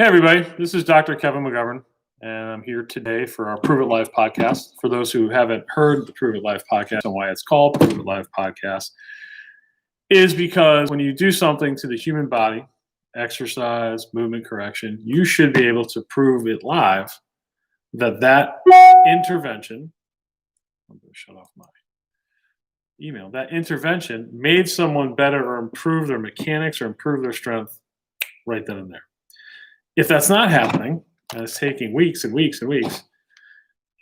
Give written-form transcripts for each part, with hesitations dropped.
Hey, everybody, this is Dr. Kevin McGovern, and I'm here today for our Prove It Live podcast. For those who haven't heard the Prove It Live podcast and why it's called Prove It Live podcast, is because when you do something to the human body, exercise, movement correction, you should be able to prove it live that intervention, I'm going to shut off my email, that intervention made someone better or improved their mechanics or improved their strength right then and there. If that's not happening, and it's taking weeks and weeks and weeks,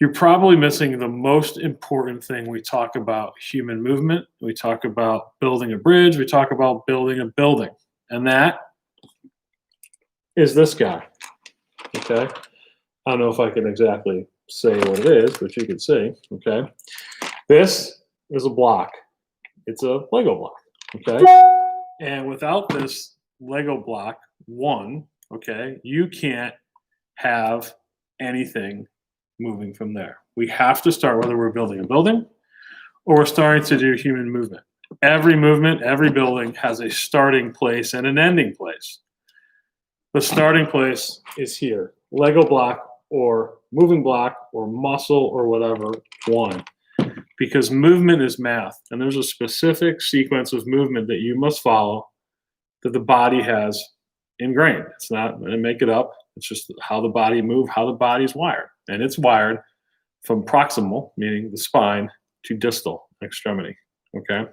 you're probably missing the most important thing. We talk about human movement. We talk about building a bridge. We talk about building a building. And that is this guy. Okay. I don't know if I can exactly say what it is, but you can see. Okay. This is a block. It's a Lego block. Okay. And without this Lego block, okay, you can't have anything moving from there. We have to start, whether we're building a building or we're starting to do human movement. Every movement, every building has a starting place and an ending place. The starting place is here. Lego block or moving block or muscle or whatever, one. Because movement is math, and there's a specific sequence of movement that you must follow that the body has ingrained. It's not, I didn't make it up. It's just how the body moves, how the body's wired. And it's wired from proximal, meaning the spine, to distal extremity. Okay.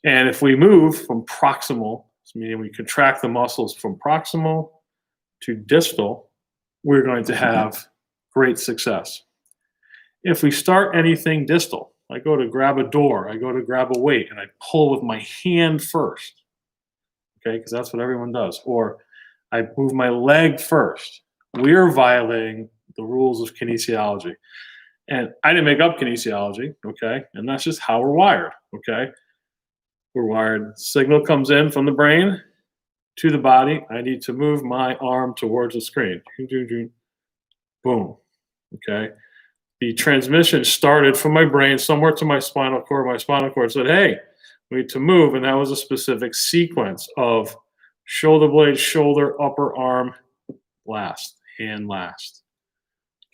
And if we move from proximal, meaning we contract the muscles from proximal to distal, we're going to have great success. If we start anything distal, I go to grab a door, I go to grab a weight, and I pull with my hand first. Okay, because that's what everyone does. Or I move my leg first. We're violating the rules of kinesiology. And I didn't make up kinesiology, okay? And that's just how we're wired, okay? We're wired, signal comes in from the brain to the body. I need to move my arm towards the screen. Boom, okay? The transmission started from my brain somewhere to my spinal cord. My spinal cord said, hey, we need to move, and that was a specific sequence of shoulder blade, shoulder, upper arm, last, hand last.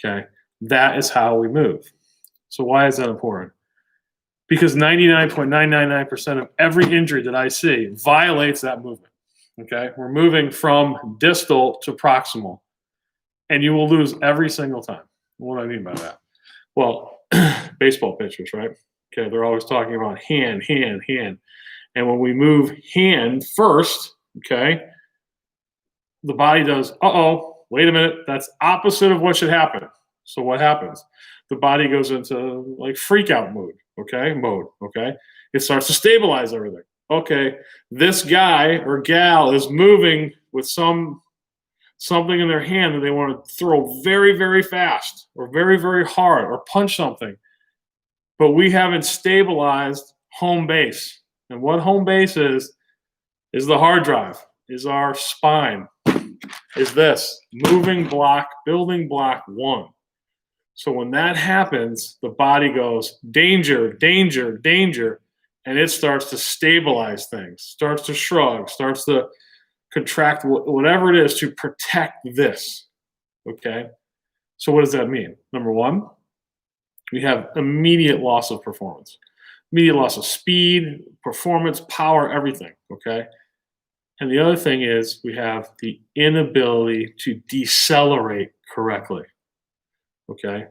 Okay, that is how we move. So why is that important? Because 99.999% of every injury that I see violates that movement. Okay, we're moving from distal to proximal, and you will lose every single time. What do I mean by that? Well, baseball pitchers, right? Okay, they're always talking about hand, hand, hand. And when we move hand first, okay, the body does, wait a minute, that's opposite of what should happen. So what happens? The body goes into like freak out mode, okay? It starts to stabilize everything. Okay, this guy or gal is moving with something in their hand that they want to throw very, very fast or very, very hard or punch something. But we haven't stabilized home base. And what home base is the hard drive, is our spine, is this moving block, building block one. So when that happens, the body goes, danger, danger, danger, and it starts to stabilize things, starts to shrug, starts to contract, whatever it is to protect this, okay? So what does that mean? Number one, we have immediate loss of performance, immediate loss of speed, performance, power, everything, okay? And the other thing is we have the inability to decelerate correctly, okay?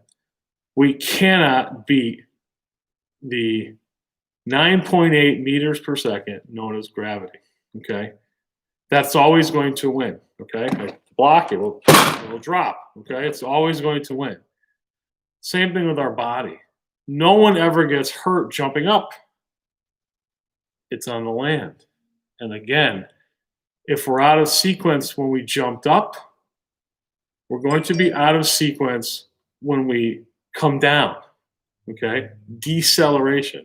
We cannot beat the 9.8 meters per second known as gravity, okay? That's always going to win, okay? Like block, it will drop, okay? It's always going to win. Same thing with our body. No one ever gets hurt jumping up. It's on the land. And again, if we're out of sequence when we jumped up, we're going to be out of sequence when we come down, okay? Deceleration.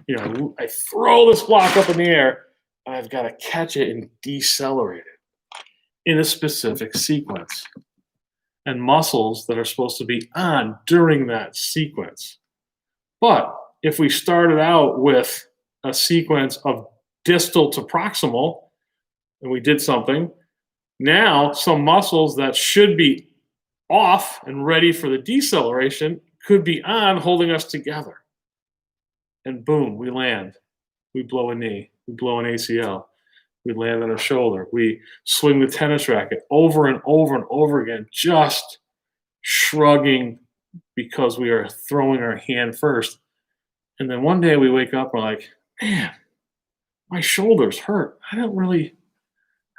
You know, I throw this block up in the air, I've got to catch it and decelerate it in a specific sequence. And muscles that are supposed to be on during that sequence. But if we started out with a sequence of distal to proximal, and we did something, Now, some muscles that should be off and ready for the deceleration could be on, holding us together. And boom, we land. We blow a knee. We blow an ACL. We land on a shoulder. We swing the tennis racket over and over and over again, just shrugging because we are throwing our hand first. And then one day we wake up, we're like, man, my shoulders hurt. I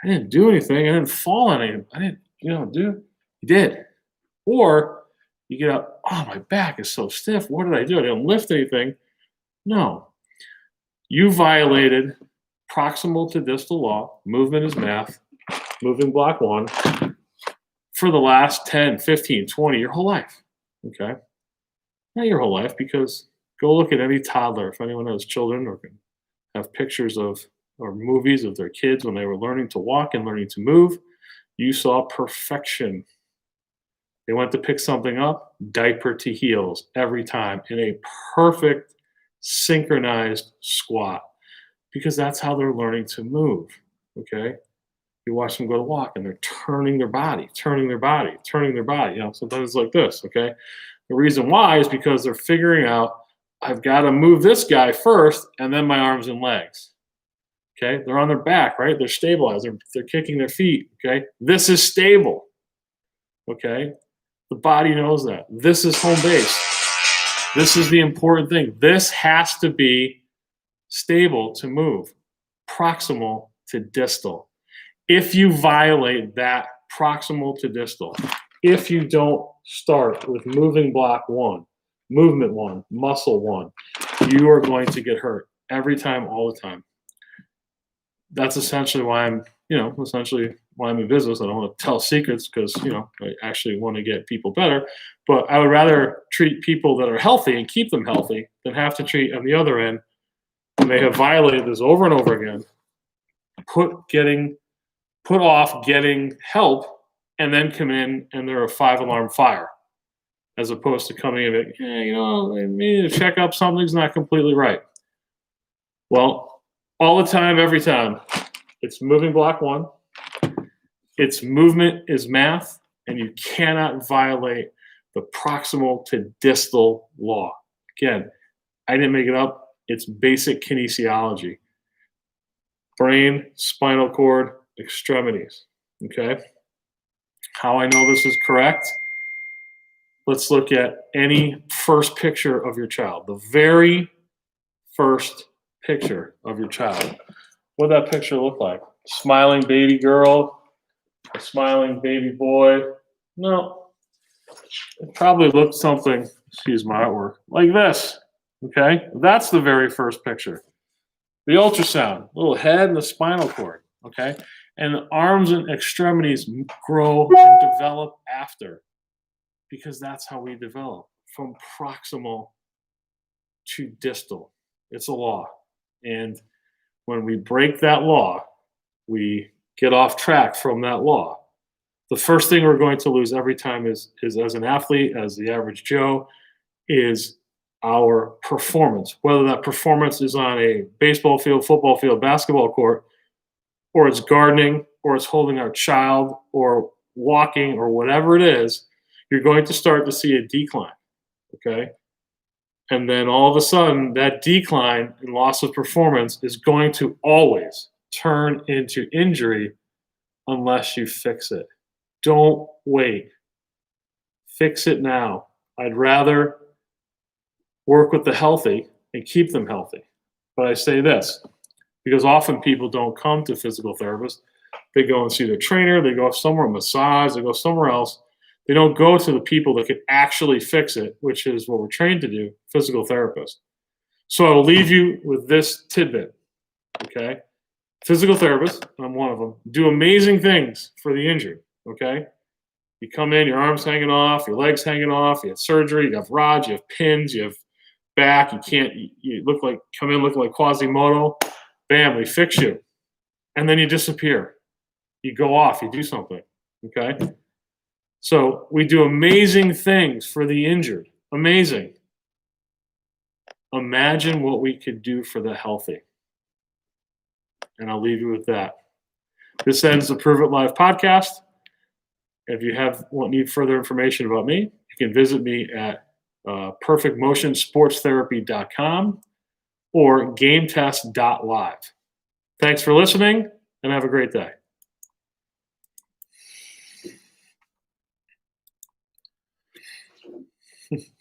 didn't do anything. I didn't fall on anything. I didn't, you did. Or you get up, oh, my back is so stiff. What did I do? I didn't lift anything. No. You violated proximal to distal law, movement is math, moving block 1, for the last 10, 15, 20, your whole life. Okay? Not your whole life, because go look at any toddler, if anyone has children or can have pictures of or movies of their kids when they were learning to walk and learning to move, you saw perfection. They went to pick something up, diaper to heels every time in a perfect synchronized squat, because that's how they're learning to move. Okay? You watch them go to walk and they're turning their body. Sometimes it's like this. Okay? The reason why is because they're figuring out, I've got to move this guy first and then my arms and legs. Okay? They're on their back, right? They're stabilized. They're kicking their feet. Okay? This is stable. Okay? The body knows that. This is home base. This is the important thing. This has to be stable to move, proximal to distal. If you violate that proximal to distal, if you don't start with moving block 1, movement 1, muscle 1, you are going to get hurt every time, all the time. That's essentially why I'm in business. I don't want to tell secrets because, I actually want to get people better. But I would rather treat people that are healthy and keep them healthy than have to treat on the other end when they have violated this over and over again, put off getting help, and then come in and they're a 5-alarm fire, as opposed to coming in and, I need to check up, something's not completely right. Well, all the time, every time, it's moving block 1. Its movement is math, and you cannot violate the proximal to distal law. Again, I didn't make it up. It's basic kinesiology. Brain, spinal cord, extremities. Okay? How I know this is correct? Let's look at any first picture of your child. The very first picture of your child. What did that picture look like? Smiling baby girl? A smiling baby boy? No. It probably looked something, excuse my artwork, like this. Okay? That's the very first picture. The ultrasound, little head and the spinal cord. Okay? And the arms and extremities grow and develop after, because that's how we develop, from proximal to distal. It's a law. And when we break that law, we get off track from that law. The first thing we're going to lose every time is as an athlete, as the average Joe, is our performance. Whether that performance is on a baseball field, football field, basketball court, or it's gardening, or it's holding our child, or walking, or whatever it is, you're going to start to see a decline, okay? And then all of a sudden, that decline and loss of performance is going to always turn into injury unless you fix it. Don't wait. Fix it now. I'd rather work with the healthy and keep them healthy. But I say this, because often people don't come to physical therapists. They go and see their trainer, they go somewhere, massage, they go somewhere else. They don't go to the people that can actually fix it, which is what we're trained to do, physical therapists. So I will leave you with this tidbit, okay? Physical therapists, I'm one of them, do amazing things for the injured, okay? You come in, your arm's hanging off, your leg's hanging off, you have surgery, you have rods, you have pins, you have back, you come in looking like Quasimodo, bam, we fix you. And then you disappear. You go off, you do something, okay? So we do amazing things for the injured. Amazing. Imagine what we could do for the healthy. And I'll leave you with that. This ends the Prove It Live podcast. If you need further information about me, you can visit me at perfectmotionsportstherapy.com or gametest.live. Thanks for listening, and have a great day.